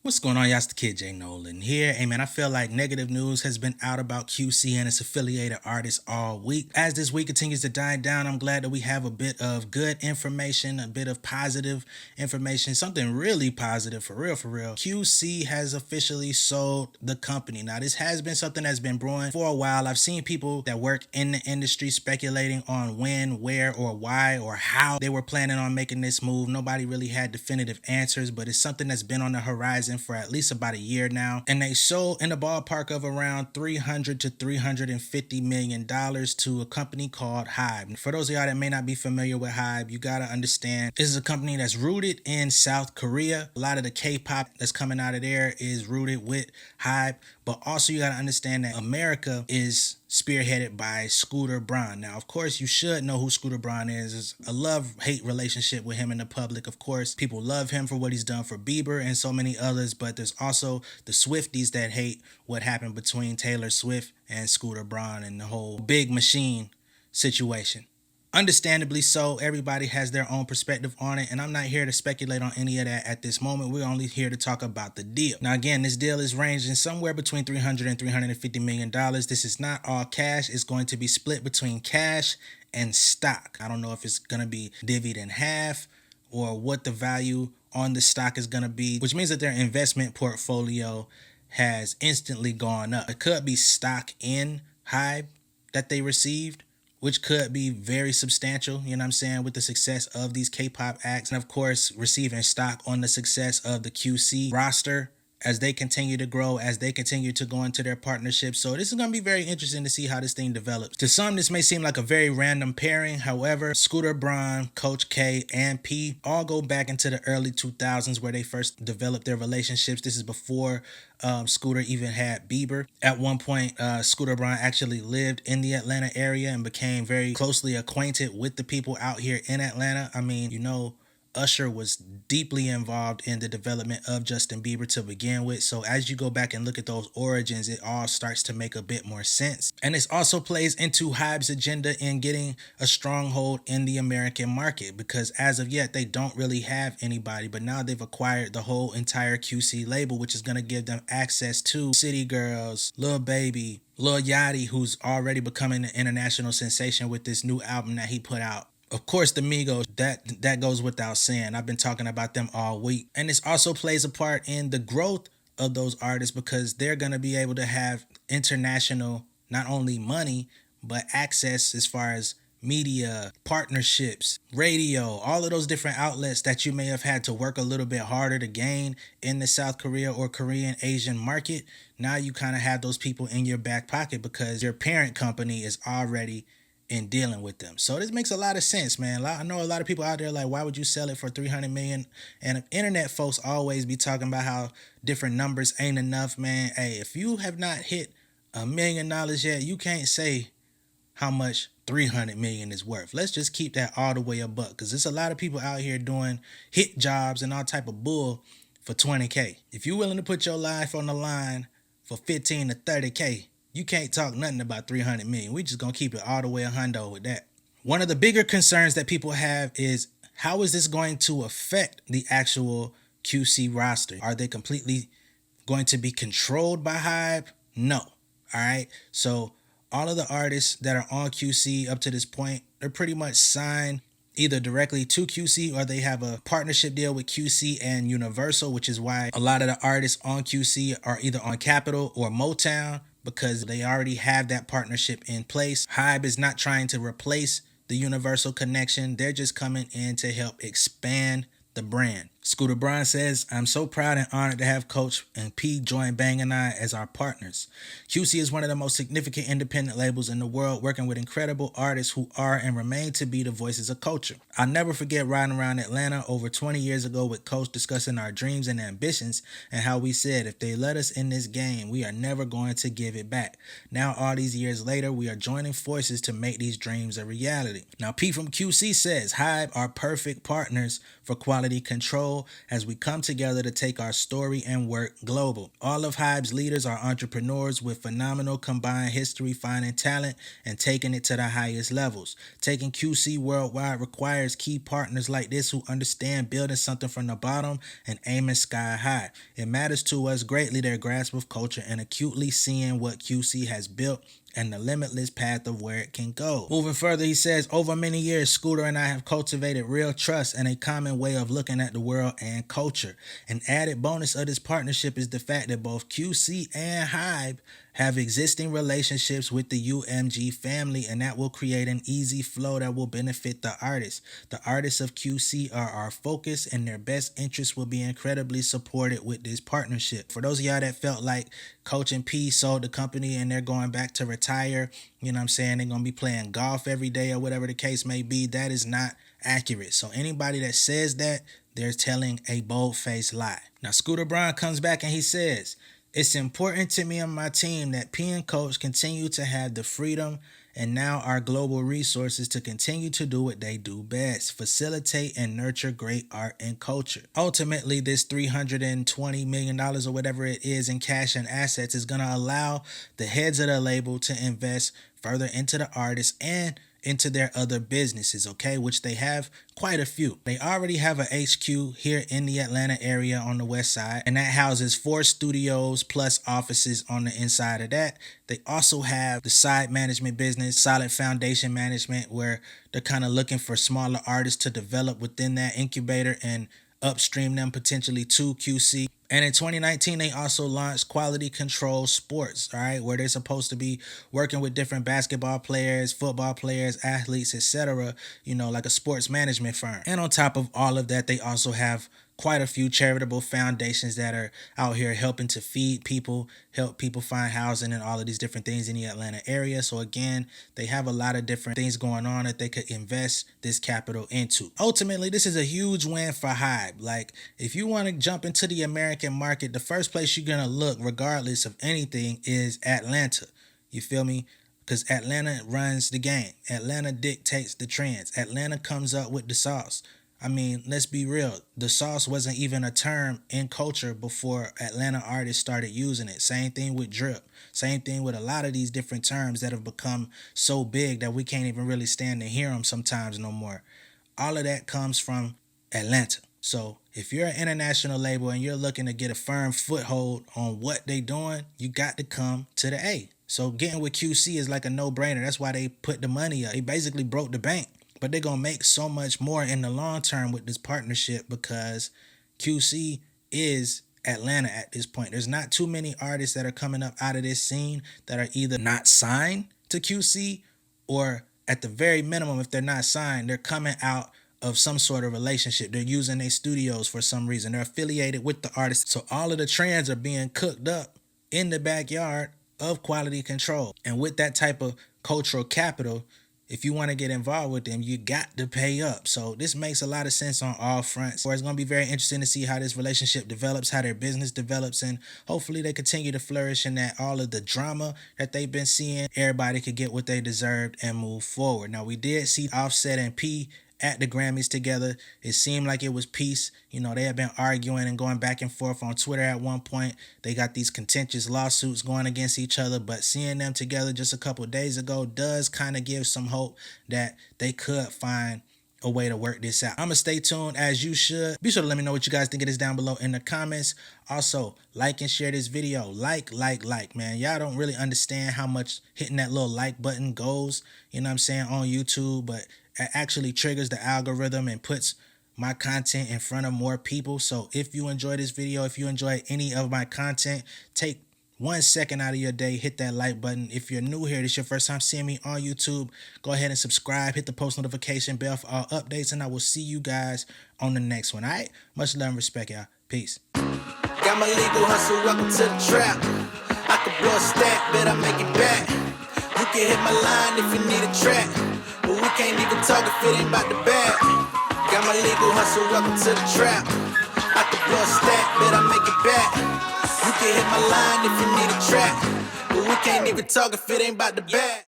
What's going on, y'all? It's the kid J Nolan here. Hey man, I feel like negative news has been out about QC and its affiliated artists all week. As this week continues to die down, I'm glad that we have a bit of good information, a bit of positive information, something really positive for real, QC has officially sold the company. Now, this has been something that's been brewing for a while. I've seen people that work in the industry speculating on when, where, or why, or how they were planning on making this move. Nobody really had definitive answers, but it's something that's been on the horizon for at least about a year now, and they sold in the ballpark of around $300 to $350 million to a company called Hybe. For those of y'all that may not be familiar with Hybe, you gotta understand this is a company that's rooted in South Korea. A lot of the K-pop that's coming out of there is rooted with Hybe, but also you gotta understand that America is spearheaded by Scooter Braun. Now, of course, you should know who Scooter Braun is. It's a love-hate relationship with him in the public. Of course, people love him for what he's done for Bieber and so many others, but there's also the Swifties that hate what happened between Taylor Swift and Scooter Braun and the whole big machine situation. Understandably so, everybody has their own perspective on it, and I'm not here to speculate on any of that at this moment. We're only here to talk about the deal. Now, again, this deal is ranging somewhere between $300 and $350 million. This is not all cash. It's going to be split between cash and stock. I don't know if it's going to be divvied in half or what the value on the stock is going to be, which means that their investment portfolio has instantly gone up. It could be stock in Hybe that they received, which could be very substantial, you know what I'm saying, with the success of these K-pop acts. And of course, receiving stock on the success of the QC roster as they continue to grow, as they continue to go into their partnerships. So this is going to be very interesting to see how this thing develops. To some, this may seem like a very random pairing. However, Scooter Braun, Coach K, and P all go back into the early 2000s where they first developed their relationships. This is before Scooter even had Bieber. At one point, Scooter Braun actually lived in the Atlanta area and became very closely acquainted with the people out here in Atlanta. I mean, you know, Usher was deeply involved in the development of Justin Bieber to begin with. So as you go back and look at those origins, it all starts to make a bit more sense. And this also plays into Hybe's agenda in getting a stronghold in the American market, because as of yet, they don't really have anybody, but now they've acquired the whole entire QC label, which is going to give them access to City Girls, Lil Baby, Lil Yachty, who's already becoming an international sensation with this new album that he put out. Of course, the Migos, that goes without saying. I've been talking about them all week. And this also plays a part in the growth of those artists, because they're going to be able to have international, not only money, but access as far as media, partnerships, radio, all of those different outlets that you may have had to work a little bit harder to gain in the South Korea or Korean Asian market. Now you kind of have those people in your back pocket because your parent company is already in dealing with them. So this makes a lot of sense, man. I know a lot of people out there like, why would you sell it for $300 million? And internet folks always be talking about how different numbers ain't enough, man. Hey, if you have not hit $1 million yet, you can't say how much $300 million is worth. Let's just keep that all the way a buck, because there's a lot of people out here doing hit jobs and all type of bull for $20K. If you're willing to put your life on the line for $15 to $30K, you can't talk nothing about $300 million. We just gonna keep it all the way a hundo with that. One of the bigger concerns that people have is, how is this going to affect the actual QC roster? Are they completely going to be controlled by Hybe? No. All right. So all of the artists that are on QC up to this point, they're pretty much signed either directly to QC, or they have a partnership deal with QC and Universal, which is why a lot of the artists on QC are either on Capitol or Motown, because they already have that partnership in place. Hybe is not trying to replace the Universal connection. They're just coming in to help expand the brand. Scooter Braun says, "I'm so proud and honored to have Coach and P join Bang and I as our partners. QC is one of the most significant independent labels in the world, working with incredible artists who are and remain to be the voices of culture. I'll never forget riding around Atlanta over 20 years ago with Coach, discussing our dreams and ambitions, and how we said, if they let us in this game, we are never going to give it back. Now, all these years later, we are joining forces to make these dreams a reality." Now, P from QC says, "Hybe are perfect partners for quality control goal as we come together to take our story and work global. All of Hybe's leaders are entrepreneurs with phenomenal combined history, finding talent and taking it to the highest levels. Taking QC worldwide requires key partners like this who understand building something from the bottom and aiming sky high. It matters to us greatly their grasp of culture and acutely seeing what QC has built and the limitless path of where it can go. Moving further, he says, over many years, Scooter and I have cultivated real trust and a common way of looking at the world and culture. An added bonus of this partnership is the fact that both QC and Hybe have existing relationships with the UMG family, and that will create an easy flow that will benefit the artists. The artists of QC are our focus, and their best interests will be incredibly supported with this partnership. For those of y'all that felt like Coach and P sold the company and they're going back to retire, you know what I'm saying, they're going to be playing golf every day or whatever the case may be, that is not accurate. So anybody that says that, they're telling a bold-faced lie. Now, Scooter Braun comes back and he says, it's important to me and my team that P and Coach continue to have the freedom and now our global resources to continue to do what they do best, facilitate and nurture great art and culture. Ultimately, this $320 million or whatever it is in cash and assets is going to allow the heads of the label to invest further into the artists and into their other businesses, okay, which they have quite a few. They already have a HQ here in the Atlanta area on the west side, and that houses 4 studios plus offices on the inside of that. They also have the side management business, Solid Foundation Management, where they're kind of looking for smaller artists to develop within that incubator and upstream them potentially to QC. And in 2019, they also launched Quality Control Sports, all right, where they're supposed to be working with different basketball players, football players, athletes, etc., you know, like a sports management firm. And on top of all of that, they also have quite a few charitable foundations that are out here helping to feed people, help people find housing and all of these different things in the Atlanta area. So again, they have a lot of different things going on that they could invest this capital into. Ultimately, this is a huge win for Hybe. Like, if you want to jump into the American market, the first place you're going to look, regardless of anything, is Atlanta. You feel me? Because Atlanta runs the game. Atlanta dictates the trends. Atlanta comes up with the sauce. I mean, let's be real. The sauce wasn't even a term in culture before Atlanta artists started using it. Same thing with drip. Same thing with a lot of these different terms that have become so big that we can't even really stand to hear them sometimes no more. All of that comes from Atlanta. So if you're an international label and you're looking to get a firm foothold on what they doing, you got to come to the A. So getting with QC is like a no-brainer. That's why they put the money up. They basically broke the bank. But they're going to make so much more in the long term with this partnership because QC is Atlanta at this point. There's not too many artists that are coming up out of this scene that are either not signed to QC or at the very minimum, if they're not signed, they're coming out of some sort of relationship. They're using their studios for some reason. They're affiliated with the artist. So all of the trends are being cooked up in the backyard of Quality Control. And with that type of cultural capital, if you want to get involved with them, you got to pay up. So this makes a lot of sense on all fronts. So it's going to be very interesting to see how this relationship develops, how their business develops, and hopefully they continue to flourish and that all of the drama that they've been seeing, everybody could get what they deserved and move forward. Now, we did see Offset and P at the Grammys together. It seemed like it was peace. You know, they had been arguing and going back and forth on Twitter at one point. They got these contentious lawsuits going against each other, but seeing them together just a couple of days ago does kind of give some hope that they could find a way to work this out. I'm going to stay tuned as you should. Be sure to let me know what you guys think of this down below in the comments. Also, like and share this video. Like, man. Y'all don't really understand how much hitting that little like button goes, you know what I'm saying, on YouTube, but it actually triggers the algorithm and puts my content in front of more people. So if you enjoy this video, if you enjoy any of my content, take 1 second out of your day, hit that like button. If you're new here, this is your first time seeing me on YouTube, go ahead and subscribe, hit the post notification bell for all updates, and I will see you guys on the next one. All right? Much love and respect, y'all. Peace. Got my legal hustle, welcome to the trap. I can blow a stack, bet I make it back. You can hit my line if you need a track. But we can't even talk if it ain't about the bag. Got my legal hustle, welcome to the trap. I can blow a stack, bet I make it back. You can hit my line if you need a track. But we can't even talk if it ain't about the bag.